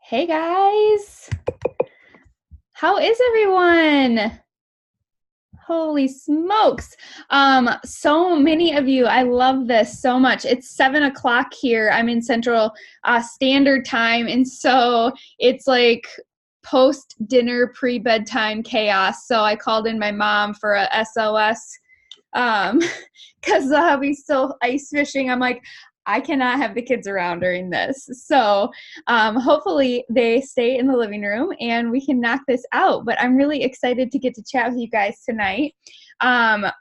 Hey guys, how is everyone? Holy smokes. So many of you, I love this so much. It's 7 o'clock here. I'm in Central Standard Time. And so it's like post dinner, pre bedtime chaos. So I called in my mom for a SOS because the hubby's still ice fishing. I'm like, I cannot have the kids around during this. So hopefully they stay in the living room and we can knock this out. But I'm really excited to get to chat with you guys tonight.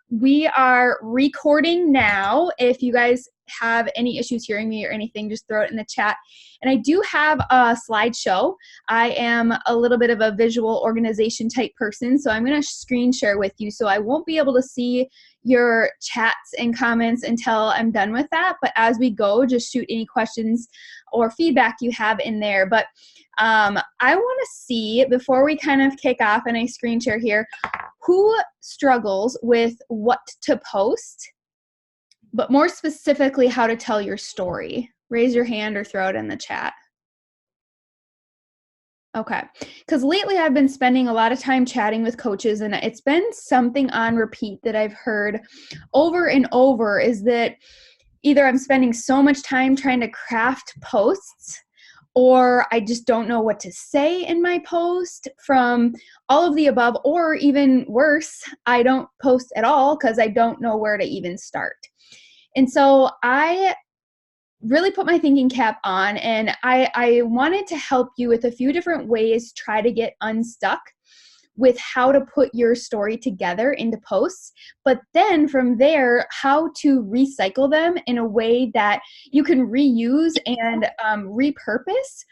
We are recording now. If you guys have any issues hearing me or anything, just throw it in the chat. And I do have a slideshow. I am a little bit of a visual organization type person, so I'm going to screen share with you. So I won't be able to see your chats and comments until I'm done with that. But as we go, just shoot any questions or feedback you have in there. But I want to see, before we kind of kick off and I screen share here, who struggles with what to post, but more specifically, how to tell your story. Raise your hand or throw it in the chat. Okay, because lately I've been spending a lot of time chatting with coaches, and it's been something on repeat that I've heard over and over, is that either I'm spending so much time trying to craft posts, or I just don't know what to say in my post, from all of the above, or even worse, I don't post at all because I don't know where to even start. And so I really put my thinking cap on, and I wanted to help you with a few different ways, try to get unstuck with how to put your story together into posts, but then from there, how to recycle them in a way that you can reuse and repurpose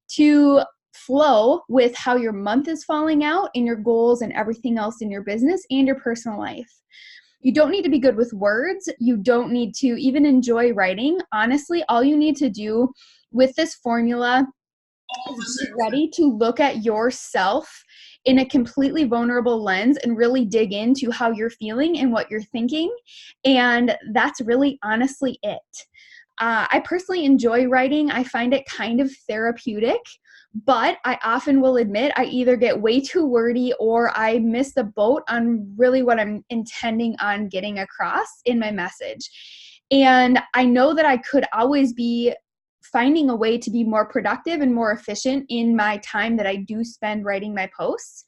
to flow with how your month is falling out in your goals and everything else in your business and your personal life. You don't need to be good with words. You don't need to even enjoy writing. Honestly, all you need to do with this formula is be ready to look at yourself in a completely vulnerable lens and really dig into how you're feeling and what you're thinking. And that's really honestly it. I personally enjoy writing. I find it kind of therapeutic, but I often will admit I either get way too wordy or I miss the boat on really what I'm intending on getting across in my message. And I know that I could always be finding a way to be more productive and more efficient in my time that I do spend writing my posts,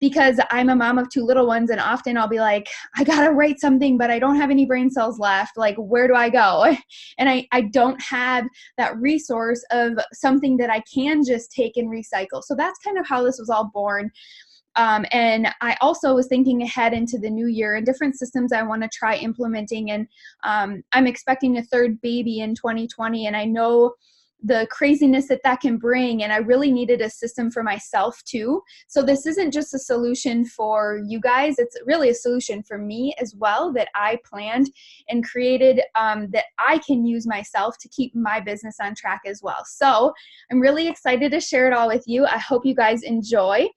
because I'm a mom of two little ones, and often I'll be like, I gotta write something, but I don't have any brain cells left. Like, where do I go? And I don't have that resource of something that I can just take and recycle. So that's kind of how this was all born. And I also was thinking ahead into the new year and different systems I want to try implementing. And I'm expecting a third baby in 2020. And I know the craziness that that can bring. And I really needed a system for myself too. So this isn't just a solution for you guys. It's really a solution for me as well, that I planned and created, that I can use myself to keep my business on track as well. So I'm really excited to share it all with you. I hope you guys enjoy.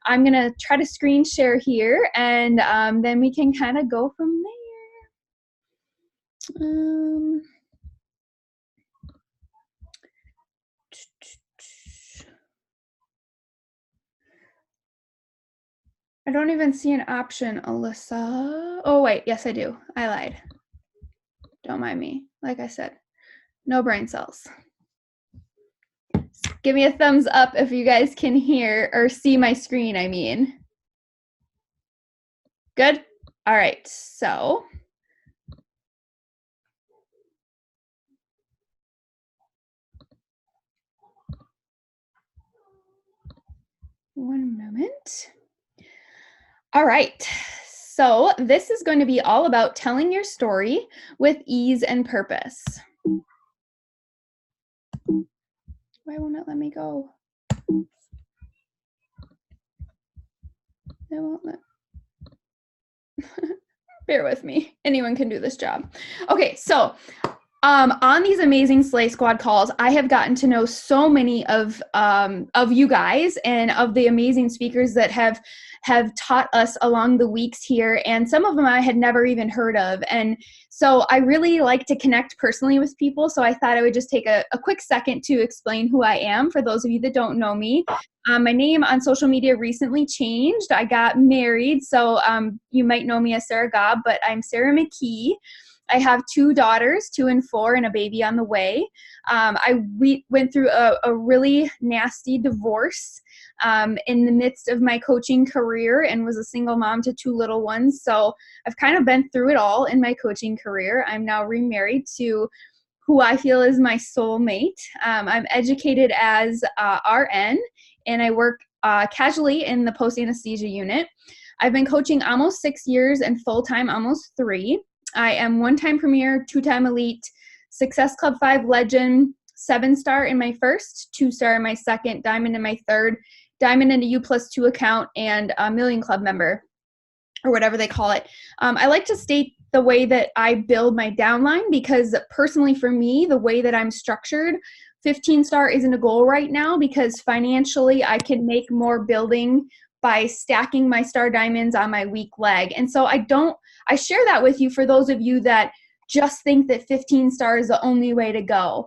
I'm going to try to screen share here, and then we can kind of go from there. I don't even see an option, Alyssa. Oh, wait. Yes, I do. I lied. Don't mind me. Like I said, no brain cells. Give me a thumbs up if you guys can hear or see my screen, I mean. Good? All right. So one moment. All right. So this is going to be all about telling your story with ease and purpose. Why won't it let me go? It won't let. Bear with me. Anyone can do this job. Okay, so On these amazing Slay Squad calls, I have gotten to know so many of you guys and of the amazing speakers that have taught us along the weeks here, and some of them I had never even heard of. And so I really like to connect personally with people, so I thought I would just take a quick second to explain who I am for those of you that don't know me. My name on social media recently changed. I got married, so you might know me as Sarah Gobb, but I'm Sarah McKee. I have 2 daughters, 2 and 4, and a baby on the way. We went through a really nasty divorce in the midst of my coaching career, and was a single mom to 2 little ones. So I've kind of been through it all in my coaching career. I'm now remarried to who I feel is my soulmate. I'm educated as RN, and I work casually in the post-anesthesia unit. I've been coaching almost 6 years and full-time almost 3. I am 1-time premier, 2-time elite, Success Club 5 legend, 7-star in my first, 2-star in my second, diamond in my third, diamond in a U+2 account, and a Million Club member, or whatever they call it. I like to state the way that I build my downline, because personally for me, the way that I'm structured, 15-star isn't a goal right now, because financially I can make more building by stacking my star diamonds on my weak leg. And so I share that with you for those of you that just think that 15 star is the only way to go,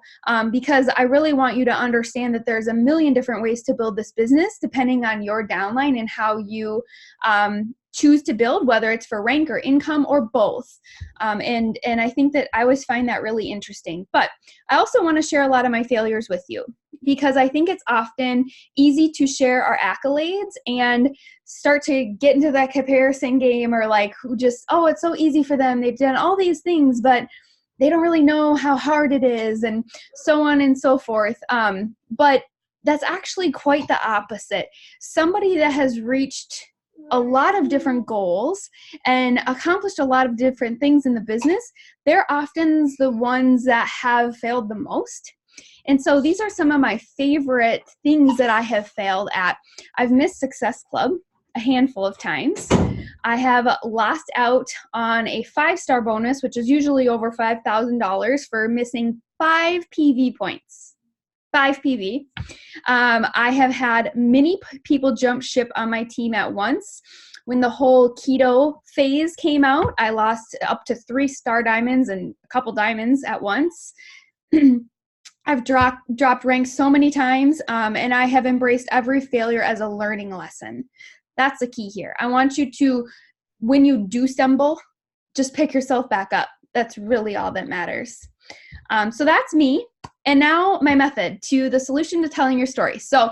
because I really want you to understand that there's a million different ways to build this business depending on your downline and how you choose to build, whether it's for rank or income or both. And I think that I always find that really interesting. But I also want to share a lot of my failures with you, because I think it's often easy to share our accolades and start to get into that comparison game, or like just, oh, it's so easy for them. They've done all these things, but they don't really know how hard it is, and so on and so forth. But that's actually quite the opposite. Somebody that has reached a lot of different goals and accomplished a lot of different things in the business, they're often the ones that have failed the most. And so these are some of my favorite things that I have failed at. I've missed Success Club a handful of times. I have lost out on a 5-star bonus, which is usually over $5,000, for missing 5 PV points. 5 PV. I have had many people jump ship on my team at once. When the whole keto phase came out, I lost up to 3 star diamonds and a couple diamonds at once. I've dropped ranks so many times, and I have embraced every failure as a learning lesson. That's the key here. I want you to, when you do stumble, just pick yourself back up. That's really all that matters. So that's me. And now my method, to the solution to telling your story. So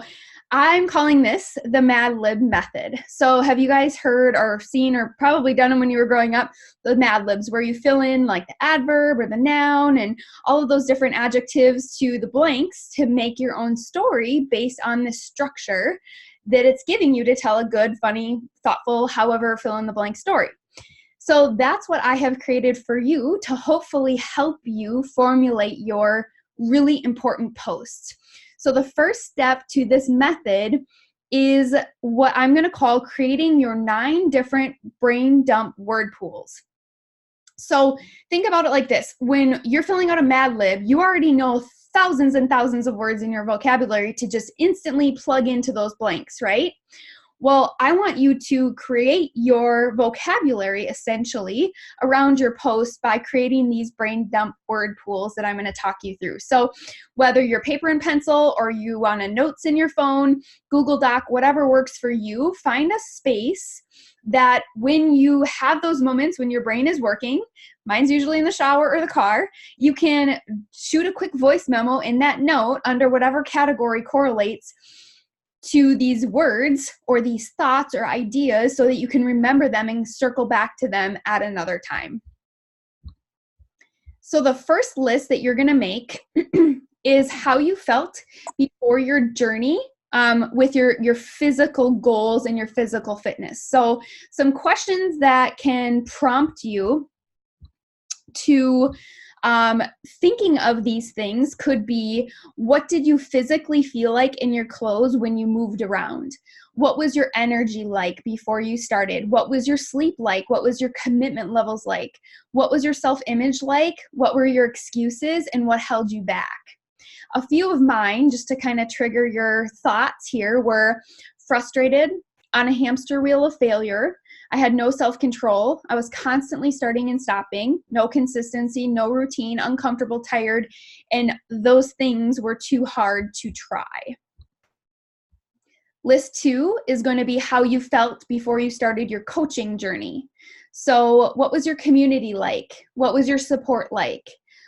I'm calling this the Lib Method. So have you guys heard or seen, or probably done them when you were growing up, the Mad Libs, where you fill in like the adverb or the noun and all of those different adjectives to the blanks to make your own story based on the structure that it's giving you to tell a good, funny, thoughtful, however fill in the blank story. So that's what I have created for you to hopefully help you formulate your really important posts. So the first step to this method is what I'm going to call creating your 9 different brain dump word pools. So think about it like this. When you're filling out a Mad Lib, you already know thousands and thousands of words in your vocabulary to just instantly plug into those blanks, right? Well, I want you to create your vocabulary essentially around your post by creating these brain dump word pools that I'm going to talk you through. So whether you're paper and pencil or you want a notes in your phone, Google Doc, whatever works for you, find a space that when you have those moments when your brain is working, mine's usually in the shower or the car, you can shoot a quick voice memo in that note under whatever category correlates to these words or these thoughts or ideas, so that you can remember them and circle back to them at another time. So the first list that you're going to make is how you felt before your journey with your physical goals and your physical fitness. So some questions that can prompt you to Thinking of these things could be, what did you physically feel like in your clothes when you moved around? What was your energy like before you started? What was your sleep like? What was your commitment levels like? What was your self-image like? What were your excuses, and what held you back? A few of mine, just to kind of trigger your thoughts here, were frustrated, on a hamster wheel of failure. I had no self-control. I was constantly starting and stopping, no consistency, no routine, uncomfortable, tired, and those things were too hard to try. List 2 is going to be how you felt before you started your coaching journey. So what was your community like? What was your support like?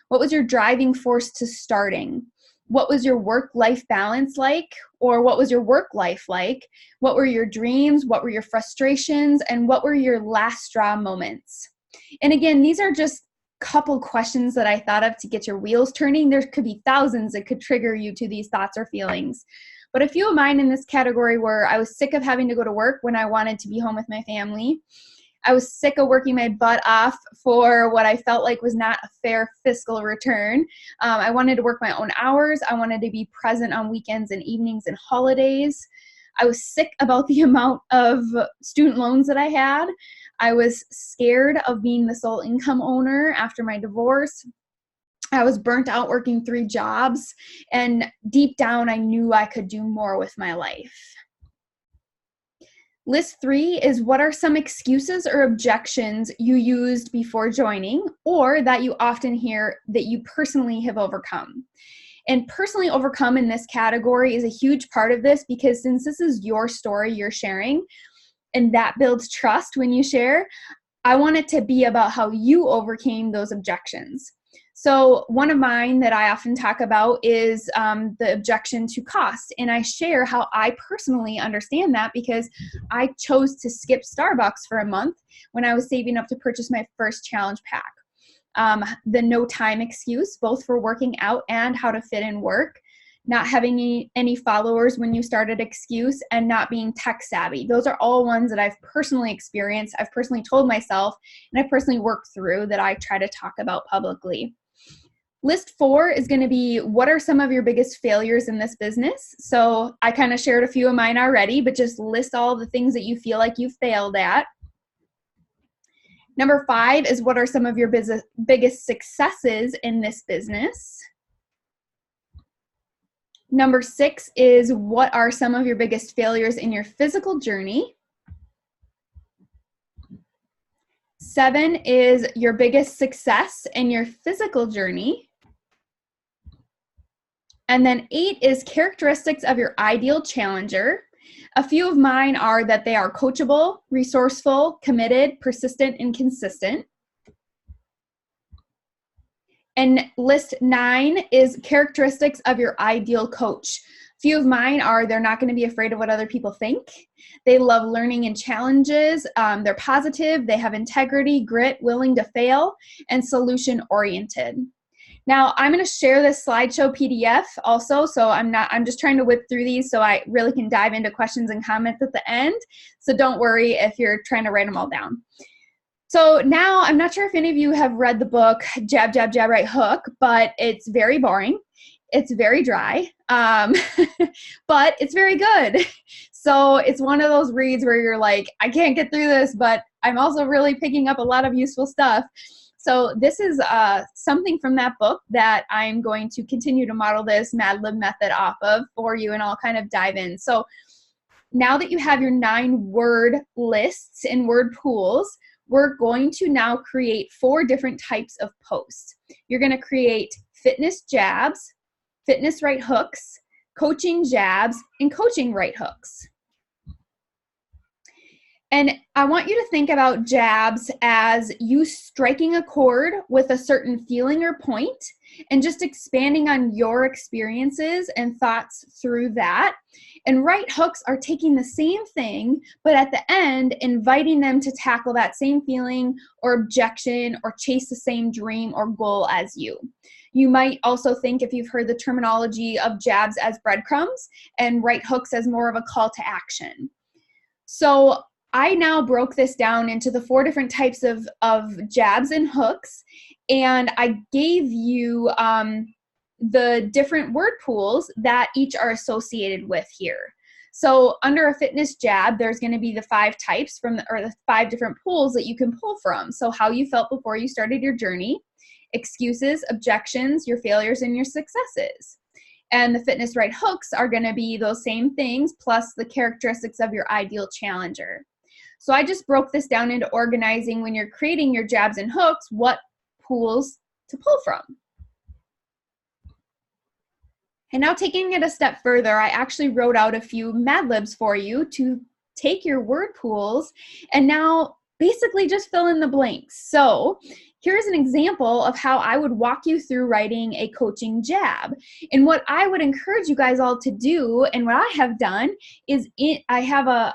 What was your driving force to starting? What was your work-life balance like? Or what was your work life like? What were your dreams? What were your frustrations? And what were your last straw moments? And again, these are just a couple questions that I thought of to get your wheels turning. There could be thousands that could trigger you to these thoughts or feelings. But a few of mine in this category were, I was sick of having to go to work when I wanted to be home with my family. I was sick of working my butt off for what I felt like was not a fair fiscal return. I wanted to work my own hours. I wanted to be present on weekends and evenings and holidays. I was sick about the amount of student loans that I had. I was scared of being the sole income owner after my divorce. I was burnt out working 3 jobs, and deep down I knew I could do more with my life. List 3 is, what are some excuses or objections you used before joining, or that you often hear that you personally have overcome? And personally overcome in this category is a huge part of this, because since this is your story you're sharing, and that builds trust when you share, I want it to be about how you overcame those objections. So one of mine that I often talk about is the objection to cost. And I share how I personally understand that, because I chose to skip Starbucks for a month when I was saving up to purchase my first challenge pack. The no time excuse, both for working out and how to fit in work, not having any followers when you started excuse, and not being tech savvy. Those are all ones that I've personally experienced, I've personally told myself, and I personally worked through, that I try to talk about publicly. List 4 is going to be, what are some of your biggest failures in this business? So I kind of shared a few of mine already, but just list all the things that you feel like you failed at. Number 5 is, what are some of your biggest successes in this business? Number 6 is, what are some of your biggest failures in your physical journey? 7 is your biggest success in your physical journey. And then 8 is characteristics of your ideal challenger. A few of mine are that they are coachable, resourceful, committed, persistent, and consistent. And list 9 is characteristics of your ideal coach. A few of mine are, they're not going to be afraid of what other people think. They love learning and challenges. They're positive. They have integrity, grit, willing to fail, and solution-oriented. Now, I'm going to share this slideshow PDF also, so I'm just trying to whip through these so I really can dive into questions and comments at the end. So don't worry if you're trying to write them all down. So now, I'm not sure if any of you have read the book Jab, Jab, Jab, Right Hook, but it's very boring. It's very dry, but it's very good. So it's one of those reads where you're like, I can't get through this, but I'm also really picking up a lot of useful stuff. So this is something from that book that I'm going to continue to model this Lib Method off of for you, and I'll kind of dive in. So now that you have your 9-word lists and word pools, we're going to now create 4 different types of posts. You're going to create fitness jabs, fitness right hooks, coaching jabs, and coaching right hooks. And I want you to think about jabs as you striking a chord with a certain feeling or point, and just expanding on your experiences and thoughts through that. And right hooks are taking the same thing, but at the end, inviting them to tackle that same feeling or objection or chase the same dream or goal as you. You might also think, if you've heard the terminology of jabs as breadcrumbs and right hooks as more of a call to action. So I now broke this down into the 4 different types of jabs and hooks, And I gave you the different word pools that each are associated with here. So under a fitness jab, there's going to be the 5 types or the 5 different pools that you can pull from. So how you felt before you started your journey, excuses, objections, your failures, and your successes. And the fitness right hooks are going to be those same things plus the characteristics of your ideal challenger. So I just broke this down into organizing when you're creating your jabs and hooks, what pools to pull from. And now taking it a step further, I actually wrote out a few Mad Libs for you to take your word pools and now basically just fill in the blanks. So here's an example of how I would walk you through writing a coaching jab. And what I would encourage you guys all to do, and what I have done, is I have a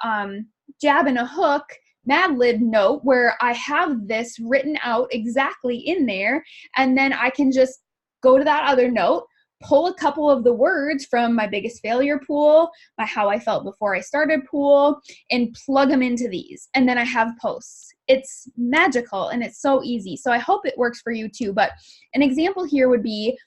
jab and a hook Mad Lib note where I have this written out exactly in there, and then I can just go to that other note, pull a couple of the words from my biggest failure pool, my how I felt before I started pool, and plug them into these. And then I have posts. It's magical and it's so easy. So I hope it works for you too. But an example here would be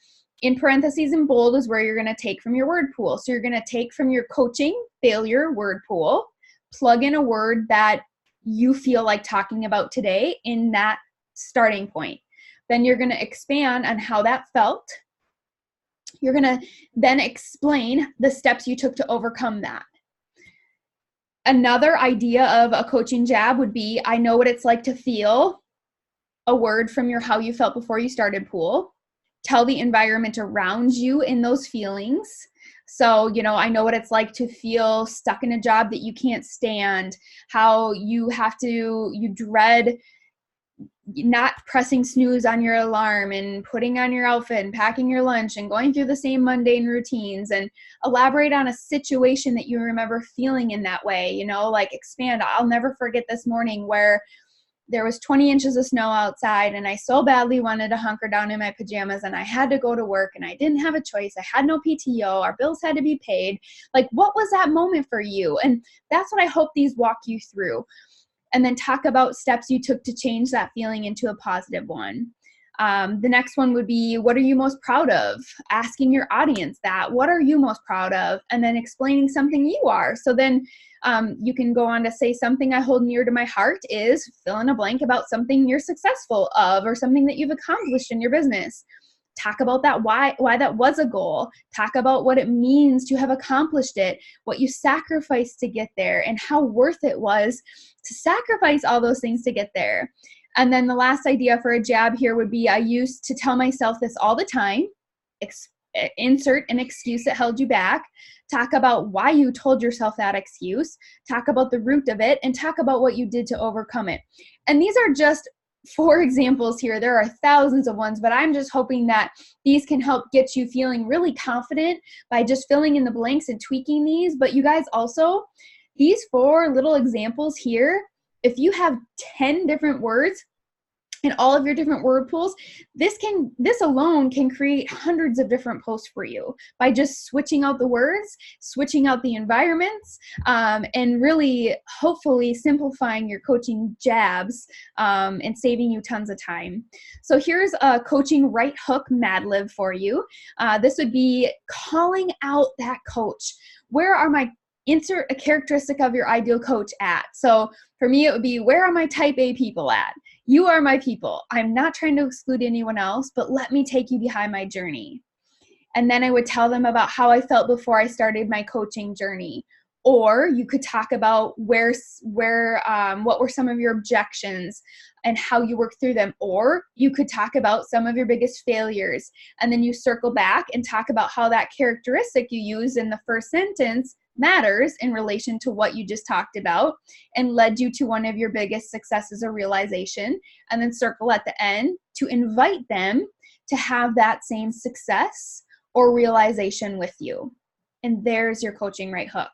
in parentheses in bold is where you're going to take from your word pool. So you're going to take from your coaching failure word pool, plug in a word that you feel like talking about today in that starting point. Then you're going to expand on how that felt. You're going to then explain the steps you took to overcome that. Another idea of a coaching jab would be, I know what it's like to feel, a word from your how you felt before you started pool. Tell the environment around you in those feelings. So, I know what it's like to feel stuck in a job that you can't stand, how you dread not pressing snooze on your alarm and putting on your outfit and packing your lunch and going through the same mundane routines, and elaborate on a situation that you remember feeling in that way, like expand. I'll never forget this morning where there was 20 inches of snow outside and I so badly wanted to hunker down in my pajamas and I had to go to work and I didn't have a choice. I had no PTO. Our bills had to be paid. Like, what was that moment for you? And that's what I hope these walk you through. And then talk about steps you took to change that feeling into a positive one. The next one would be, what are you most proud of? Asking your audience that. What are you most proud of? And then explaining something you are. So then you can go on to say, something I hold near to my heart is fill in a blank about something you're successful of or something that you've accomplished in your business. Talk about that, why that was a goal. Talk about what it means to have accomplished it, what you sacrificed to get there, and how worth it was to sacrifice all those things to get there. And then the last idea for a jab here would be, I used to tell myself this all the time. Insert an excuse that held you back. Talk about why you told yourself that excuse. Talk about the root of it, and talk about what you did to overcome it. And these are just 4 examples here. There are thousands of ones, but I'm just hoping that these can help get you feeling really confident by just filling in the blanks and tweaking these. But you guys also, these 4 little examples here, if you have 10 different words in all of your different word pools, this alone can create hundreds of different posts for you by just switching out the words, switching out the environments, and really hopefully simplifying your coaching jabs and saving you tons of time. So here's a coaching right hook Mad Lib for you. This would be calling out that coach. Where are my insert a characteristic of your ideal coach at? So for me, it would be, where are my type A people at? You are my people. I'm not trying to exclude anyone else, but let me take you behind my journey. And then I would tell them about how I felt before I started my coaching journey. Or you could talk about what were some of your objections and how you worked through them. Or you could talk about some of your biggest failures. And then you circle back and talk about how that characteristic you used in the first sentence matters in relation to what you just talked about and led you to one of your biggest successes or realization. And then circle at the end to invite them to have that same success or realization with you. And there's your coaching right hook.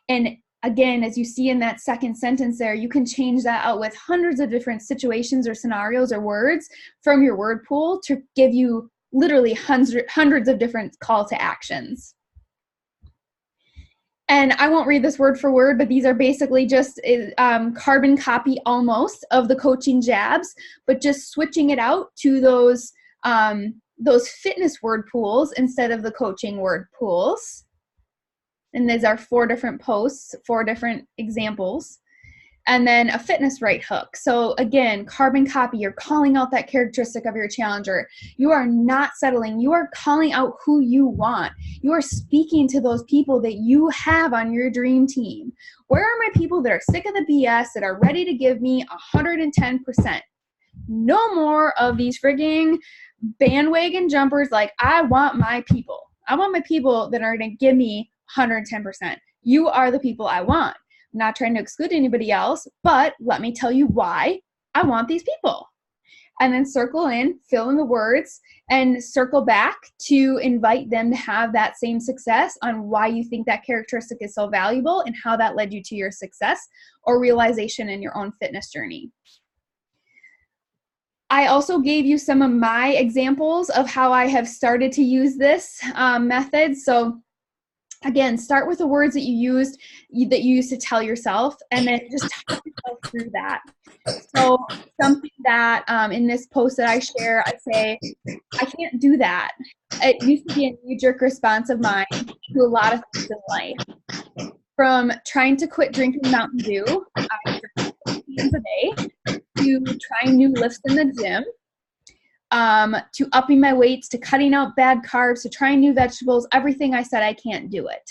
And again, as you see in that second sentence there, you can change that out with hundreds of different situations or scenarios or words from your word pool to give you literally hundreds of different call to actions. And I won't read this word for word, but these are basically just carbon copy almost of the coaching jabs, but just switching it out to those fitness word pools instead of the coaching word pools. And these are 4 different posts, 4 different examples. And then a fitness right hook. So again, carbon copy, you're calling out that characteristic of your challenger. You are not settling. You are calling out who you want. You are speaking to those people that you have on your dream team. Where are my people that are sick of the BS, that are ready to give me 110%? No more of these frigging bandwagon jumpers. Like, I want my people. I want my people that are going to give me 110%. You are the people I want. I'm not trying to exclude anybody else, but let me tell you why I want these people. And then circle in, fill in the words, and circle back to invite them to have that same success on why you think that characteristic is so valuable and how that led you to your success or realization in your own fitness journey. I also gave you some of my examples of how I have started to use this method. So again, start with the words that you used to tell yourself, and then just talk yourself through that. So something that in this post that I share, I say, I can't do that. It used to be a knee-jerk response of mine to a lot of things in life. From trying to quit drinking Mountain Dew, I drink 4 cans a day, to trying new lifts in the gym, to upping my weights, to cutting out bad carbs, to trying new vegetables, everything I said I can't do it.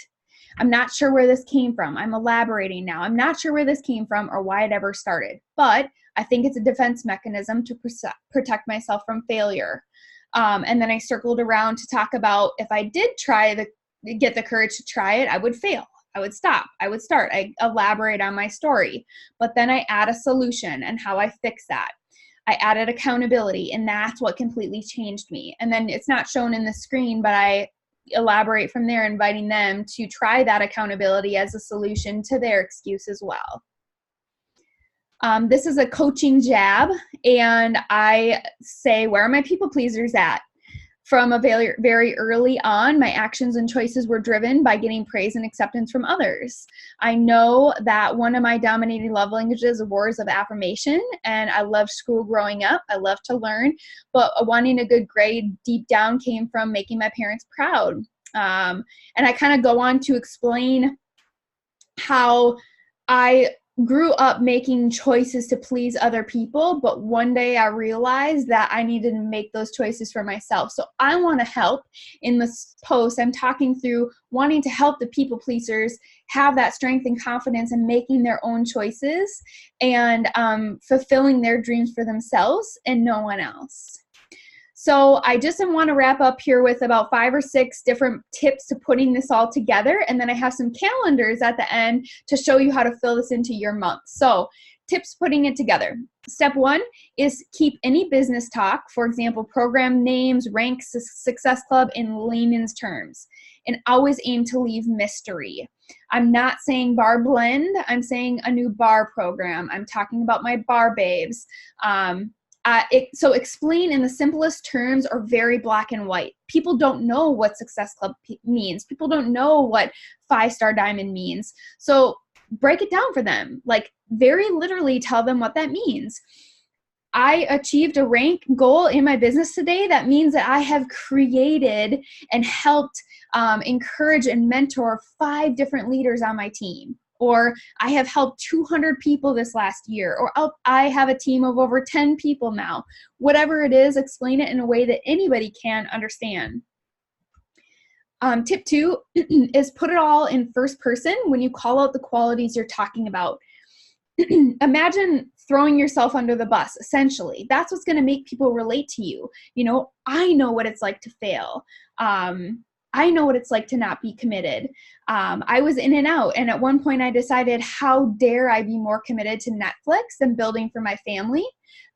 I'm not sure where this came from. I'm elaborating now. I'm not sure where this came from or why it ever started, but I think it's a defense mechanism to protect myself from failure. And then I circled around to talk about if I did get the courage to try it, I would fail. I would stop. I would start. I elaborate on my story, but then I add a solution and how I fix that. I added accountability, and that's what completely changed me. And then it's not shown in the screen, but I elaborate from there, inviting them to try that accountability as a solution to their excuse as well. This is a coaching jab, and I say, where are my people pleasers at? From a very, very early on, my actions and choices were driven by getting praise and acceptance from others. I know that one of my dominating love languages is words of affirmation, and I loved school growing up. I loved to learn, but wanting a good grade deep down came from making my parents proud. And I kind of go on to explain how I grew up making choices to please other people, but one day I realized that I needed to make those choices for myself. So I want to help. In this post, I'm talking through wanting to help the people pleasers have that strength and confidence in making their own choices and fulfilling their dreams for themselves and no one else. So I just want to wrap up here with about 5 or 6 different tips to putting this all together. And then I have some calendars at the end to show you how to fill this into your month. So tips putting it together. Step 1 is keep any business talk, for example, program names, ranks, success club, in layman's terms. And always aim to leave mystery. I'm not saying bar blend. I'm saying a new bar program. I'm talking about my bar babes. So explain in the simplest terms or very black and white. People don't know what Success Club means. People don't know what 5-star diamond means. So break it down for them. Like, very literally tell them what that means. I achieved a rank goal in my business today. That means that I have created and helped encourage and mentor 5 different leaders on my team. Or I have helped 200 people this last year, or I have a team of over 10 people now. Whatever it is, explain it in a way that anybody can understand. Tip 2 is put it all in first person when you call out the qualities you're talking about. Imagine throwing yourself under the bus, essentially. That's what's going to make people relate to you. You know, I know what it's like to fail. I know what it's like to not be committed. I was in and out. And at one point I decided, how dare I be more committed to Netflix than building for my family,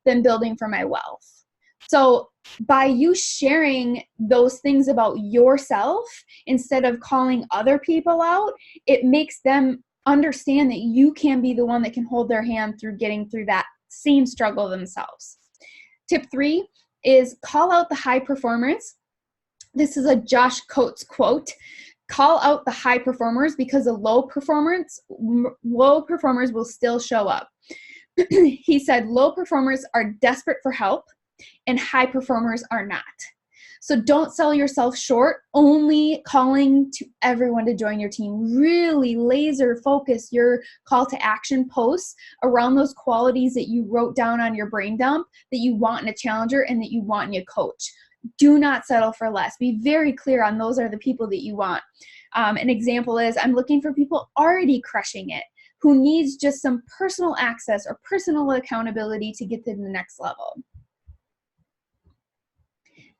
than building for my wealth. So by you sharing those things about yourself, instead of calling other people out, it makes them understand that you can be the one that can hold their hand through getting through that same struggle themselves. Tip 3 is call out the high performers. This is a Josh Coates quote. call out the high performers because the low performers will still show up. He said low performers are desperate for help and high performers are not. So don't sell yourself short, only calling to everyone to join your team. Really laser focus your call to action posts around those qualities that you wrote down on your brain dump that you want in a challenger and that you want in a coach. Do not settle for less. Be very clear on those are the people that you want. An example is I'm looking for people already crushing it, who needs just some personal access or personal accountability to get to the next level.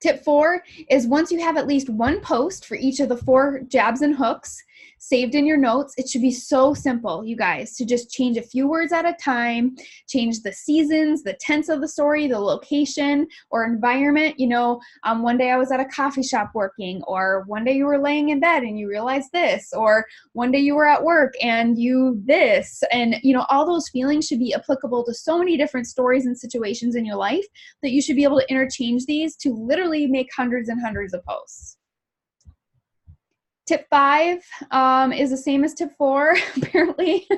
Tip 4 is once you have at least one post for each of the 4 jabs and hooks saved in your notes, it should be so simple, you guys, to just change a few words at a time, change the seasons, the tense of the story, the location or environment. One day I was at a coffee shop working, or one day you were laying in bed and you realized this, or one day you were at work and you this, and all those feelings should be applicable to so many different stories and situations in your life that you should be able to interchange these to literally make hundreds and hundreds of posts. Tip 5 is the same as tip 4, apparently.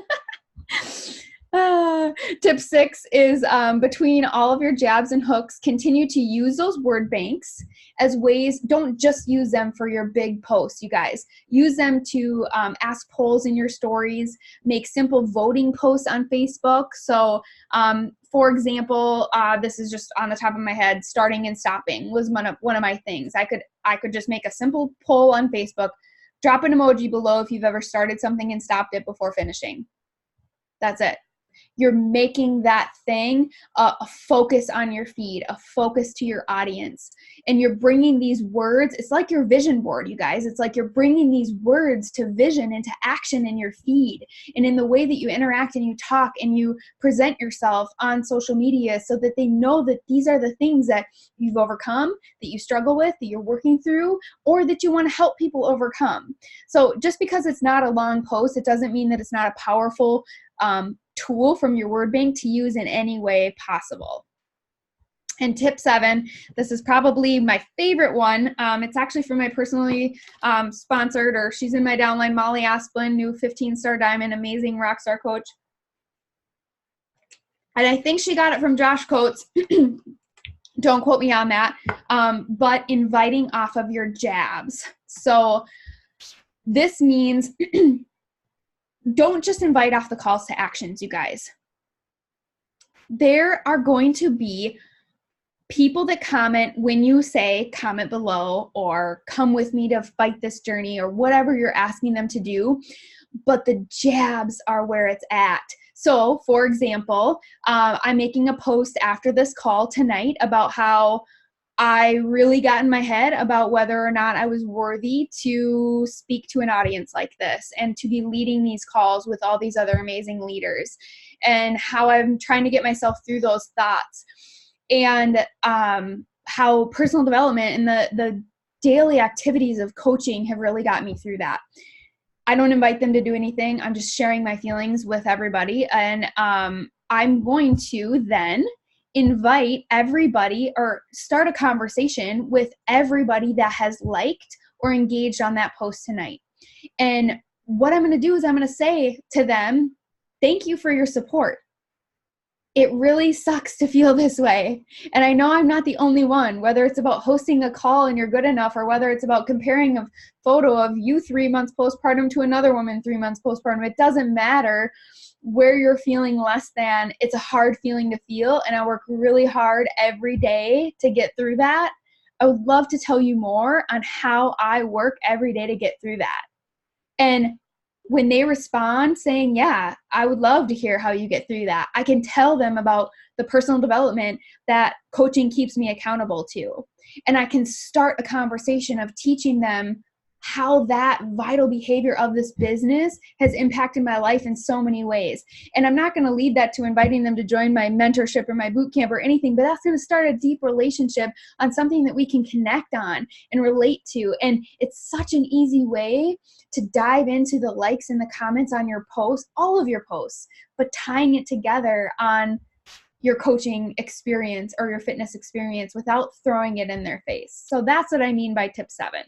Tip 6 is between all of your jabs and hooks, continue to use those word banks as ways. Don't just use them for your big posts, you guys. Use them to ask polls in your stories, make simple voting posts on Facebook. So, for example, this is just on the top of my head, starting and stopping was one of my things. I could just make a simple poll on Facebook, drop an emoji below if you've ever started something and stopped it before finishing. That's it. You're making that thing a focus on your feed, a focus to your audience. And you're bringing these words. It's like your vision board, you guys. It's like you're bringing these words to vision, into action in your feed and in the way that you interact and you talk and you present yourself on social media, so that they know that these are the things that you've overcome, that you struggle with, that you're working through, or that you want to help people overcome. So just because it's not a long post, it doesn't mean that it's not a powerful tool from your word bank to use in any way possible. And tip 7, this is probably my favorite one. It's actually from my personally sponsored, or she's in my downline, Molly Asplin, new 15-star diamond, amazing rock star coach. And I think she got it from Josh Coates. Don't quote me on that. But inviting off of your jabs. So this means don't just invite off the calls to actions, you guys. There are going to be people that comment when you say comment below or come with me to fight this journey or whatever you're asking them to do, but the jabs are where it's at. So, for example, I'm making a post after this call tonight about how I really got in my head about whether or not I was worthy to speak to an audience like this and to be leading these calls with all these other amazing leaders, and how I'm trying to get myself through those thoughts, and how personal development and the daily activities of coaching have really got me through that. I don't invite them to do anything. I'm just sharing my feelings with everybody. And I'm going to then invite everybody or start a conversation with everybody that has liked or engaged on that post tonight. And what I'm going to do is I'm going to say to them, thank you for your support. It really sucks to feel this way. And I know I'm not the only one, whether it's about hosting a call and you're good enough, or whether it's about comparing a photo of you 3 months postpartum to another woman 3 months postpartum. It doesn't matter where you're feeling less than. It's a hard feeling to feel, and I work really hard every day to get through that. I would love to tell you more on how I work every day to get through that. And when they respond saying, yeah, I would love to hear how you get through that, I can tell them about the personal development that coaching keeps me accountable to. And I can start a conversation of teaching them how that vital behavior of this business has impacted my life in so many ways. And I'm not going to lead that to inviting them to join my mentorship or my boot camp or anything, but that's going to start a deep relationship on something that we can connect on and relate to. And it's such an easy way to dive into the likes and the comments on your posts, all of your posts, but tying it together on your coaching experience or your fitness experience without throwing it in their face. So that's what I mean by tip 7.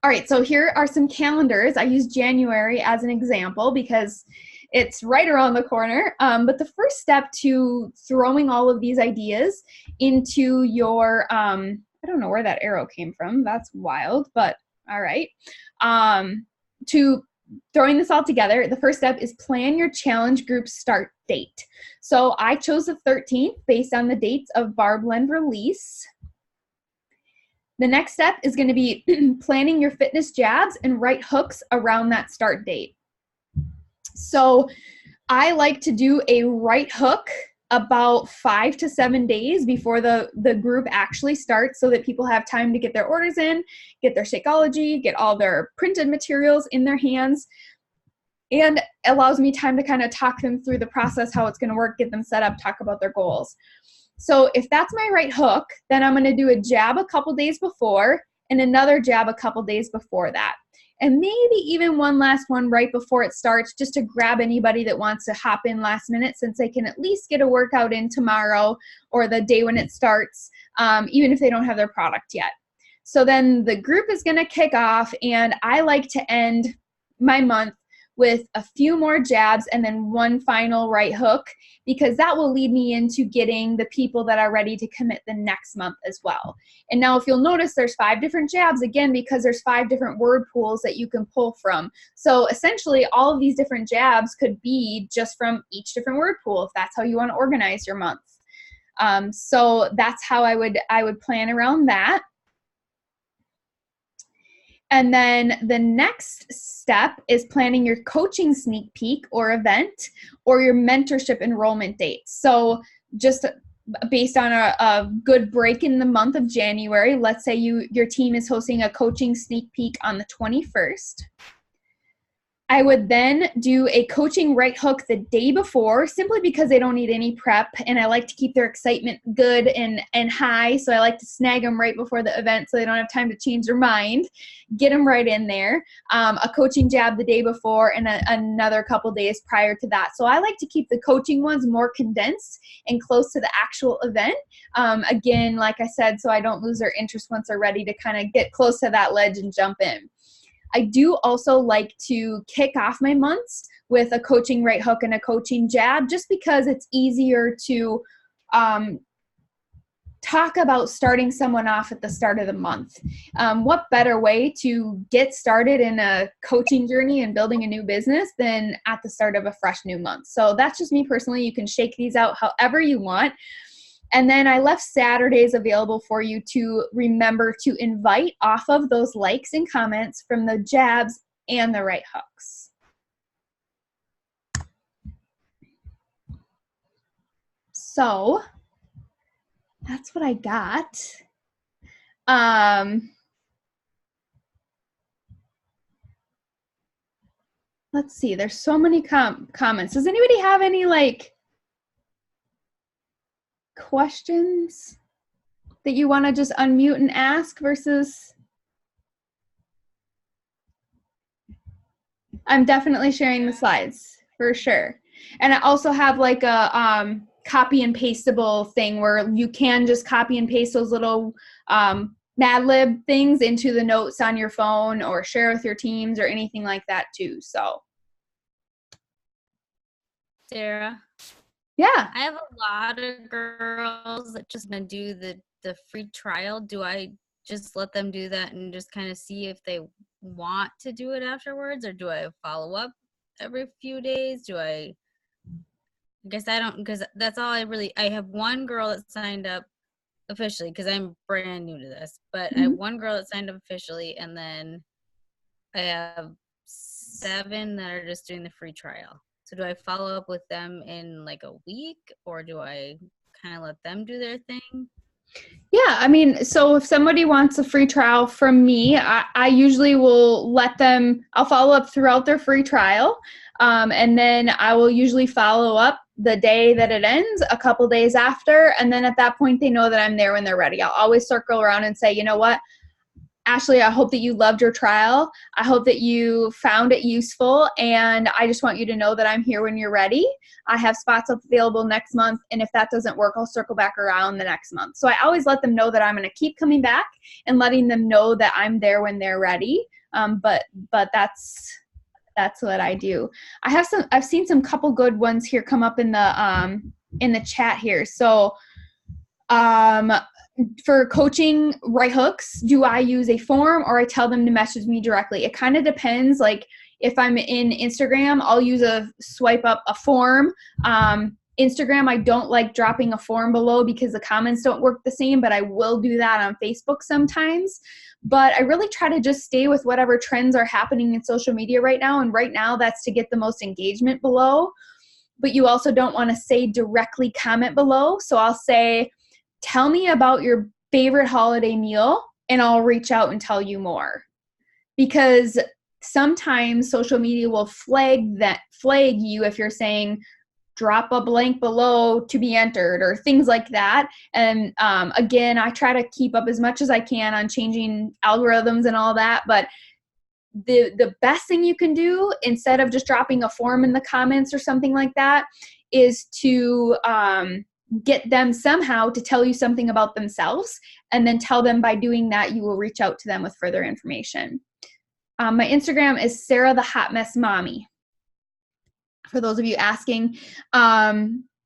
All right, so here are some calendars. I use January as an example because it's right around the corner. But the first step to throwing all of these ideas into your, I don't know where that arrow came from. That's wild, but all right. To throwing this all together, the first step is plan your challenge group start date. So I chose the 13th based on the dates of Bar Blend release. The next step is going to be planning your fitness jabs and right hooks around that start date. So I like to do a right hook about 5 to 7 days before the group actually starts so that people have time to get their orders in, get their Shakeology, get all their printed materials in their hands, and allows me time to kind of talk them through the process, how it's going to work, get them set up, talk about their goals. So if that's my right hook, then I'm going to do a jab a couple days before and another jab a couple days before that. And maybe even one last one right before it starts, just to grab anybody that wants to hop in last minute, since they can at least get a workout in tomorrow or the day when it starts, even if they don't have their product yet. So then the group is going to kick off, and I like to end my month with a few more jabs and then one final right hook, because that will lead me into getting the people that are ready to commit the next month as well. And now if you'll notice, there's 5 different jabs, again, because there's 5 different word pools that you can pull from. So essentially all of these different jabs could be just from each different word pool, if that's how you want to organize your month. So that's how I would plan around that. And then the next step is planning your coaching sneak peek or event or your mentorship enrollment date. So just based on a good break in the month of January, let's say your team is hosting a coaching sneak peek on the 21st. I would then do a coaching right hook the day before, simply because they don't need any prep, and I like to keep their excitement good and high, so I like to snag them right before the event so they don't have time to change their mind, get them right in there. A coaching jab the day before and another couple days prior to that. So I like to keep the coaching ones more condensed and close to the actual event. Again, like I said, so I don't lose their interest once they're ready to kind of get close to that ledge and jump in. I do also like to kick off my months with a coaching right hook and a coaching jab, just because it's easier to talk about starting someone off at the start of the month. What better way to get started in a coaching journey and building a new business than at the start of a fresh new month? So that's just me personally. You can shake these out however you want. And then I left Saturdays available for you to remember to invite off of those likes and comments from the jabs and the right hooks. So that's what I got. Let's see. There's so many comments. Does anybody have any questions that you want to just unmute and ask versus? I'm definitely sharing the slides for sure. And I also have like a copy and pasteable thing where you can just copy and paste those little Mad Lib things into the notes on your phone or share with your teams or anything like that too. So Sarah. Yeah. I have a lot of girls that just gonna do the free trial. Do I just let them do that and just kind of see if they want to do it afterwards, or do I follow up every few days? I guess I don't, because that's all I have one girl that signed up officially, because I'm brand new to this, but I have one girl that signed up officially, and then I have 7 that are just doing the free trial. So do I follow up with them in like a week, or do I kind of let them do their thing? Yeah, I mean, so if somebody wants a free trial from me, I usually will I'll follow up throughout their free trial. And then I will usually follow up the day that it ends, a couple days after. And then at that point, they know that I'm there when they're ready. I'll always circle around and say, you know what? Ashley, I hope that you loved your trial. I hope that you found it useful, and I just want you to know that I'm here when you're ready. I have spots available next month, and if that doesn't work, I'll circle back around the next month. So I always let them know that I'm going to keep coming back and letting them know that I'm there when they're ready. But that's what I do. I've seen some couple good ones here come up in the chat here. So for coaching right hooks, do I use a form or I tell them to message me directly? It kind of depends. Like if I'm in Instagram, I'll use a swipe up a form. Instagram, I don't like dropping a form below because the comments don't work the same, but I will do that on Facebook sometimes. But I really try to just stay with whatever trends are happening in social media right now. And right now that's to get the most engagement below. But you also don't want to say directly comment below. So I'll say, tell me about your favorite holiday meal, and I'll reach out and tell you more. Because sometimes social media will flag you if you're saying drop a blank below to be entered or things like that. And again, I try to keep up as much as I can on changing algorithms and all that. But the best thing you can do, instead of just dropping a form in the comments or something like that, is to get them somehow to tell you something about themselves, and then tell them by doing that you will reach out to them with further information. My Instagram is Sarah the Hot Mess Mommy, for those of you asking.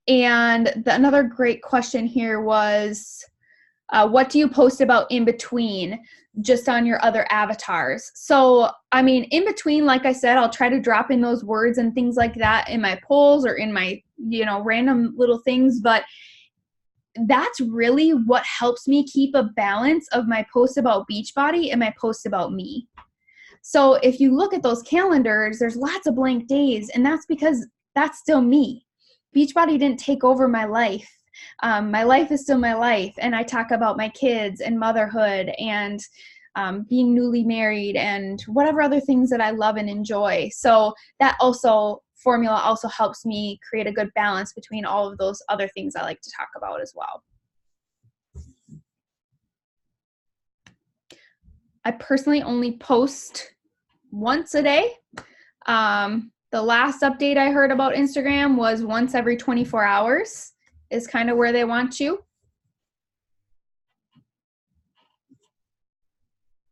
Another great question here was, what do you post about in between, just on your other avatars? So, I mean, in between, like I said, I'll try to drop in those words and things like that in my polls or in my, random little things. But that's really what helps me keep a balance of my posts about Beachbody and my posts about me. So if you look at those calendars, there's lots of blank days, and that's because that's still me. Beachbody didn't take over my life. My life is still my life, and I talk about my kids and motherhood and being newly married and whatever other things that I love and enjoy. So that formula also helps me create a good balance between all of those other things I like to talk about as well. I personally only post once a day. The last update I heard about Instagram was once every 24 hours is kind of where they want you.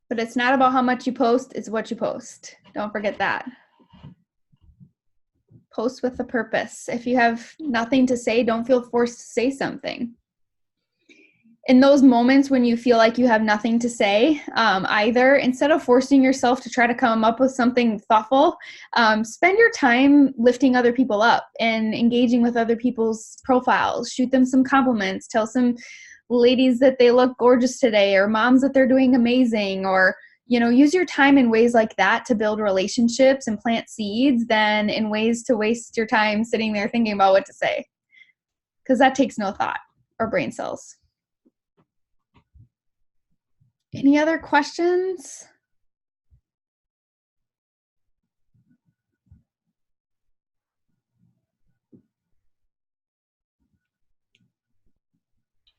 But it's not about how much you post, it's what you post. Don't forget that. Post with a purpose. If you have nothing to say, don't feel forced to say something. In those moments when you feel like you have nothing to say, either, instead of forcing yourself to try to come up with something thoughtful, spend your time lifting other people up and engaging with other people's profiles. Shoot them some compliments. Tell some ladies that they look gorgeous today, or moms that they're doing amazing, or use your time in ways like that to build relationships and plant seeds than in ways to waste your time sitting there thinking about what to say, because that takes no thought or brain cells. Any other questions?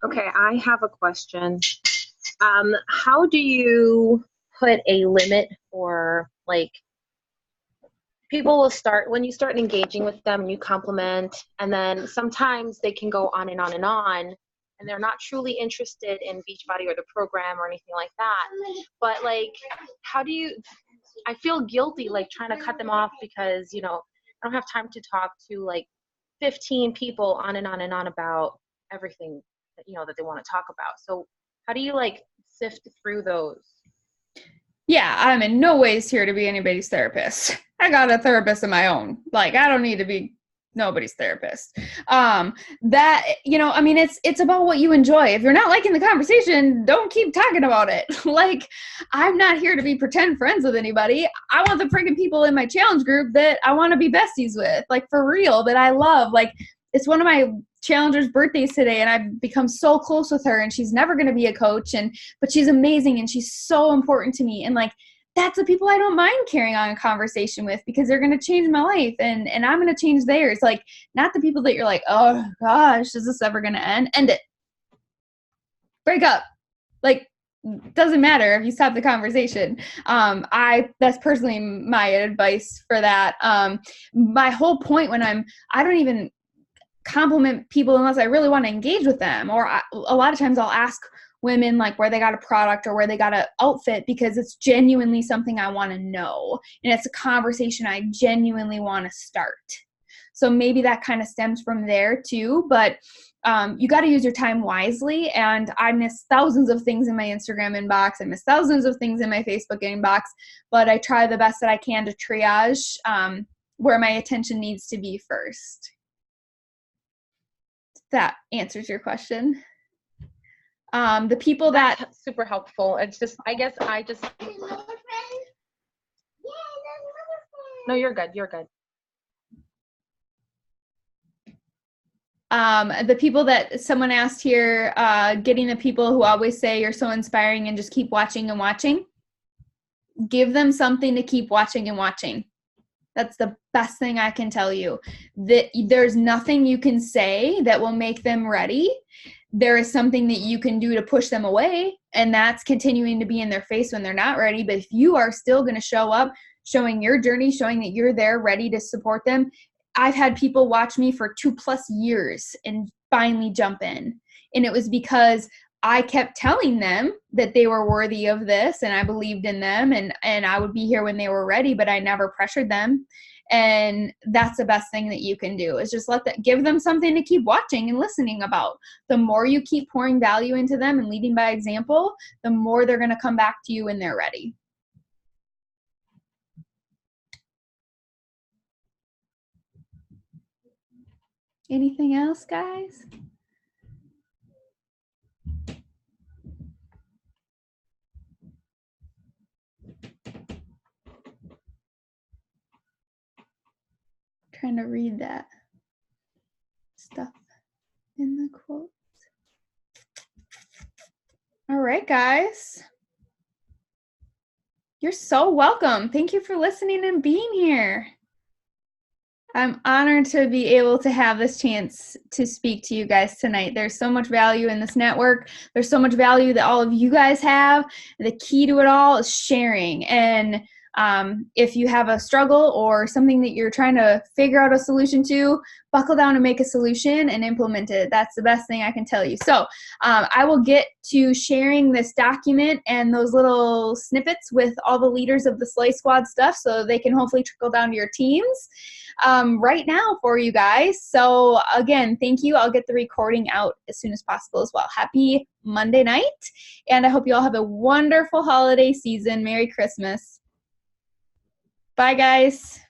Okay, I have a question. How do you put a limit for, like, people will start, when you start engaging with them and you compliment, and then sometimes they can go on and on and on, and they're not truly interested in Beachbody or the program or anything like that. But, like, how do you, I feel guilty, like, trying to cut them off because, I don't have time to talk to, like, 15 people on and on and on about everything that, that they want to talk about. So how do you, like, sift through those? Yeah, I'm in no ways here to be anybody's therapist. I got a therapist of my own. Like, I don't need to be nobody's therapist. It's about what you enjoy. If you're not liking the conversation, don't keep talking about it. Like, I'm not here to be pretend friends with anybody. I want the freaking people in my challenge group that I want to be besties with, like, for real, that I love. Like, it's one of my challenger's birthdays today, and I've become so close with her, and she's never going to be a coach, but she's amazing, and she's so important to me. And, like, that's the people I don't mind carrying on a conversation with, because they're going to change my life, and I'm going to change theirs. Like, not the people that you're like, oh gosh, is this ever going to end? End it. Break up. Like, doesn't matter if you stop the conversation. That's personally my advice for that. My whole point when I don't even compliment people unless I really want to engage with them. Or a lot of times I'll ask women like where they got a product or where they got an outfit because it's genuinely something I want to know. And it's a conversation I genuinely want to start. So maybe that kind of stems from there too. But you got to use your time wisely. And I miss thousands of things in my Instagram inbox. I miss thousands of things in my Facebook inbox. But I try the best that I can to triage where my attention needs to be first. That answers your question. The people That's super helpful. It's just, I guess No, you're good. You're good. The people that someone asked here, getting the people who always say you're so inspiring and just keep watching and watching. Give them something to keep watching and watching. That's the best thing I can tell you. That there's nothing you can say that will make them ready. There is something that you can do to push them away, and that's continuing to be in their face when they're not ready. But if you are still going to show up, showing your journey, showing that you're there ready to support them. I've had people watch me for 2+ years and finally jump in. And it was because I kept telling them that they were worthy of this and I believed in them and I would be here when they were ready, but I never pressured them. And that's the best thing that you can do is just give them something to keep watching and listening about. The more you keep pouring value into them and leading by example, the more they're going to come back to you when they're ready. Anything else, guys? Trying to read that stuff in the quotes. All right, guys. You're so welcome. Thank you for listening and being here. I'm honored to be able to have this chance to speak to you guys tonight. There's so much value in this network. There's so much value that all of you guys have. The key to it all is sharing. And if you have a struggle or something that you're trying to figure out a solution to, buckle down and make a solution and implement it. That's the best thing I can tell you. So I will get to sharing this document and those little snippets with all the leaders of the Slay Squad stuff so they can hopefully trickle down to your teams right now for you guys. So again, thank you. I'll get the recording out as soon as possible as well. Happy Monday night. And I hope you all have a wonderful holiday season. Merry Christmas. Bye, guys.